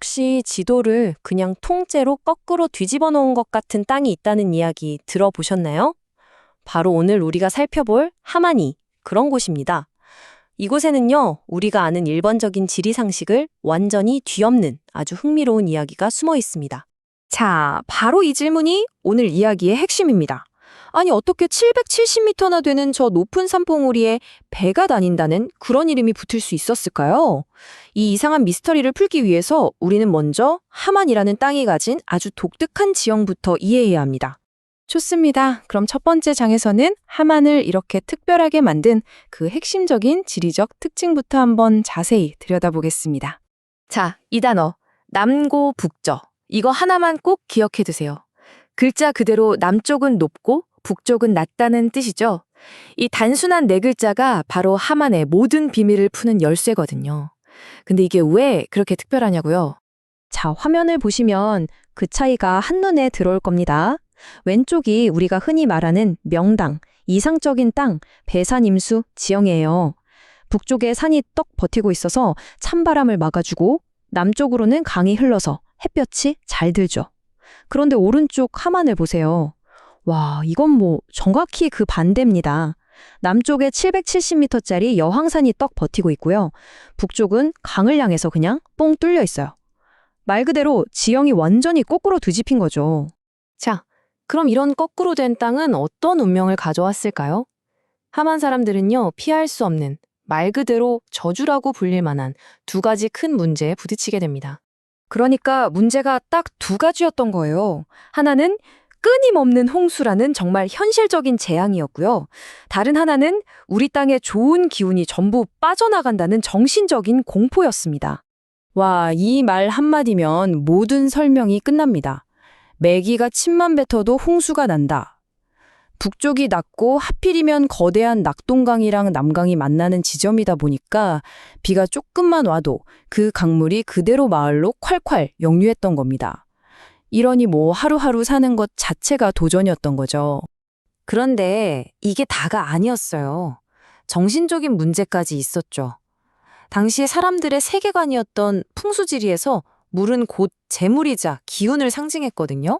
혹시 지도를 그냥 통째로 거꾸로 뒤집어 놓은 것 같은 땅이 있다는 이야기 들어보셨나요? 바로 오늘 우리가 살펴볼 하마니, 그런 곳입니다. 이곳에는요, 우리가 아는 일반적인 지리 상식을 완전히 뒤엎는 아주 흥미로운 이야기가 숨어 있습니다. 자, 바로 이 질문이 오늘 이야기의 핵심입니다. 아니, 어떻게 770m나 되는 저 높은 산봉우리에 배가 다닌다는 그런 이름이 붙을 수 있었을까요? 이 이상한 미스터리를 풀기 위해서 우리는 먼저 하만이라는 땅이 가진 아주 독특한 지형부터 이해해야 합니다. 좋습니다. 그럼 첫 번째 장에서는 하만을 이렇게 특별하게 만든 그 핵심적인 지리적 특징부터 한번 자세히 들여다보겠습니다. 자, 이 단어, 남고 북저. 이거 하나만 꼭 기억해 두세요. 글자 그대로 남쪽은 높고 북쪽은 낮다는 뜻이죠. 이 단순한 네 글자가 바로 하만의 모든 비밀을 푸는 열쇠거든요. 근데 이게 왜 그렇게 특별하냐고요? 자, 화면을 보시면 그 차이가 한눈에 들어올 겁니다. 왼쪽이 우리가 흔히 말하는 명당, 이상적인 땅, 배산임수 지형이에요. 북쪽에 산이 떡 버티고 있어서 찬바람을 막아주고 남쪽으로는 강이 흘러서 햇볕이 잘 들죠. 그런데 오른쪽 하만을 보세요. 와, 이건 정확히 그 반대입니다. 남쪽에 770m짜리 여황산이 떡 버티고 있고요. 북쪽은 강을 향해서 그냥 뻥 뚫려 있어요. 말 그대로 지형이 완전히 거꾸로 뒤집힌 거죠. 자, 그럼 이런 거꾸로 된 땅은 어떤 운명을 가져왔을까요? 하만 사람들은요, 피할 수 없는 말 그대로 저주라고 불릴 만한 두 가지 큰 문제에 부딪히게 됩니다. 그러니까 문제가 딱 두 가지였던 거예요. 하나는 끊임없는 홍수라는 정말 현실적인 재앙이었고요. 다른 하나는 우리 땅의 좋은 기운이 전부 빠져나간다는 정신적인 공포였습니다. 와, 이 말 한마디면 모든 설명이 끝납니다. 메기가 침만 뱉어도 홍수가 난다. 북쪽이 낮고 하필이면 거대한 낙동강이랑 남강이 만나는 지점이다 보니까 비가 조금만 와도 그 강물이 그대로 마을로 콸콸 역류했던 겁니다. 이러니 하루하루 사는 것 자체가 도전이었던 거죠. 그런데 이게 다가 아니었어요. 정신적인 문제까지 있었죠. 당시에 사람들의 세계관이었던 풍수지리에서 물은 곧 재물이자 기운을 상징했거든요.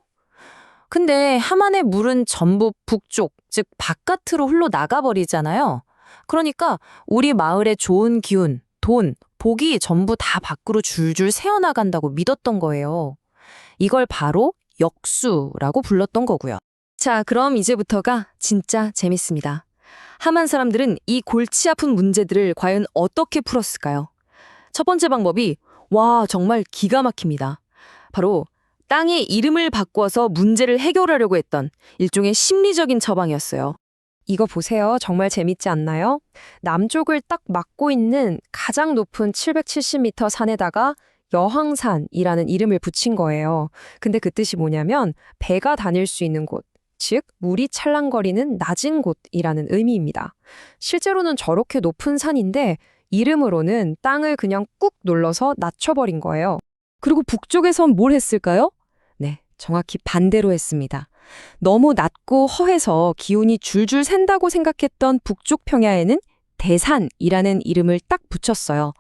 근데 하만의 물은 전부 북쪽, 즉 바깥으로 흘러나가버리잖아요. 그러니까 우리 마을의 좋은 기운, 돈, 복이 전부 다 밖으로 줄줄 새어나간다고 믿었던 거예요. 이걸 바로 역수라고 불렀던 거고요. 자, 그럼 이제부터가 진짜 재밌습니다. 하만 사람들은 이 골치 아픈 문제들을 과연 어떻게 풀었을까요? 첫 번째 방법이 정말 기가 막힙니다. 바로 땅의 이름을 바꿔서 문제를 해결하려고 했던 일종의 심리적인 처방이었어요. 이거 보세요. 정말 재밌지 않나요? 남쪽을 딱 막고 있는 가장 높은 770m 산에다가 여황산이라는 이름을 붙인 거예요. 근데 그 뜻이 뭐냐면 배가 다닐 수 있는 곳, 즉 물이 찰랑거리는 낮은 곳이라는 의미입니다. 실제로는 저렇게 높은 산인데 이름으로는 땅을 그냥 꾹 눌러서 낮춰버린 거예요. 그리고 북쪽에선 뭘 했을까요? 네, 정확히 반대로 했습니다. 너무 낮고 허해서 기운이 줄줄 샌다고 생각했던 북쪽 평야에는 대산이라는 이름을 딱 붙였어요.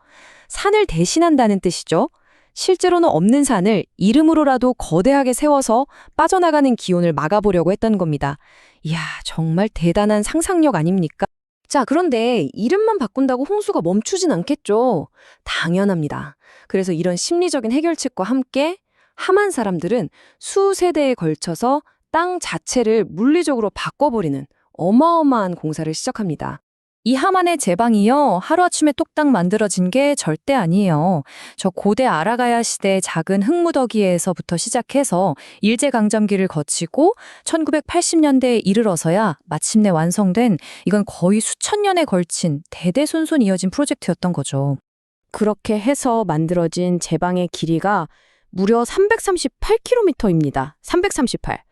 산을 대신한다는 뜻이죠. 실제로는 없는 산을 이름으로라도 거대하게 세워서 빠져나가는 기운을 막아보려고 했던 겁니다. 이야, 정말 대단한 상상력 아닙니까? 자, 그런데 이름만 바꾼다고 홍수가 멈추진 않겠죠? 당연합니다. 그래서 이런 심리적인 해결책과 함께 하만 사람들은 수세대에 걸쳐서 땅 자체를 물리적으로 바꿔버리는 어마어마한 공사를 시작합니다. 이 하만의 제방이요, 하루아침에 뚝딱 만들어진 게 절대 아니에요. 저 고대 아라가야 시대의 작은 흙무더기에서부터 시작해서 일제강점기를 거치고 1980년대에 이르러서야 마침내 완성된, 이건 거의 수천 년에 걸친 대대손손 이어진 프로젝트였던 거죠. 그렇게 해서 만들어진 제방의 길이가 무려 338km입니다. 338.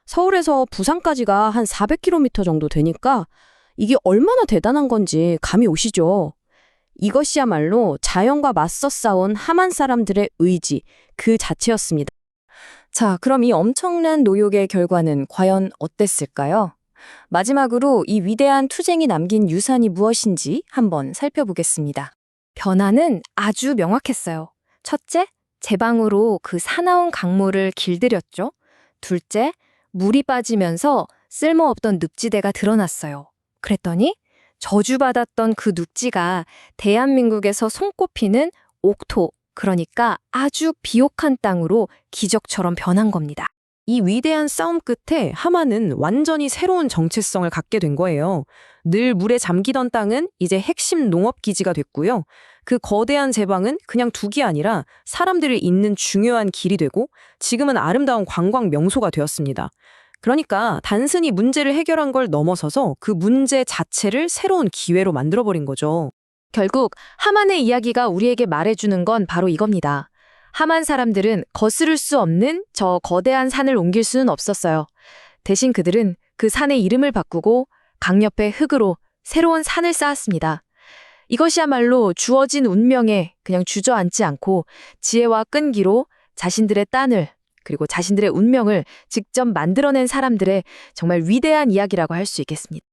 서울에서 부산까지가 한 400km 정도 되니까 이게 얼마나 대단한 건지 감이 오시죠? 이것이야말로 자연과 맞서 싸운 하만 사람들의 의지 그 자체였습니다. 자, 그럼 이 엄청난 노력의 결과는 과연 어땠을까요? 마지막으로 이 위대한 투쟁이 남긴 유산이 무엇인지 한번 살펴보겠습니다. 변화는 아주 명확했어요. 첫째, 제방으로 그 사나운 강물을 길들였죠. 둘째, 물이 빠지면서 쓸모없던 늪지대가 드러났어요. 그랬더니 저주받았던 그 늪지가 대한민국에서 손꼽히는 옥토, 그러니까 아주 비옥한 땅으로 기적처럼 변한 겁니다. 이 위대한 싸움 끝에 하만은 완전히 새로운 정체성을 갖게 된 거예요. 늘 물에 잠기던 땅은 이제 핵심 농업 기지가 됐고요. 그 거대한 제방은 그냥 둑이 아니라 사람들을 잇는 중요한 길이 되고 지금은 아름다운 관광 명소가 되었습니다. 그러니까 단순히 문제를 해결한 걸 넘어서서 그 문제 자체를 새로운 기회로 만들어버린 거죠. 결국 하만의 이야기가 우리에게 말해주는 건 바로 이겁니다. 하만 사람들은 거스를 수 없는 저 거대한 산을 옮길 수는 없었어요. 대신 그들은 그 산의 이름을 바꾸고 강 옆에 흙으로 새로운 산을 쌓았습니다. 이것이야말로 주어진 운명에 그냥 주저앉지 않고 지혜와 끈기로 자신들의 딴을 그리고 자신들의 운명을 직접 만들어낸 사람들의 정말 위대한 이야기라고 할 수 있겠습니다.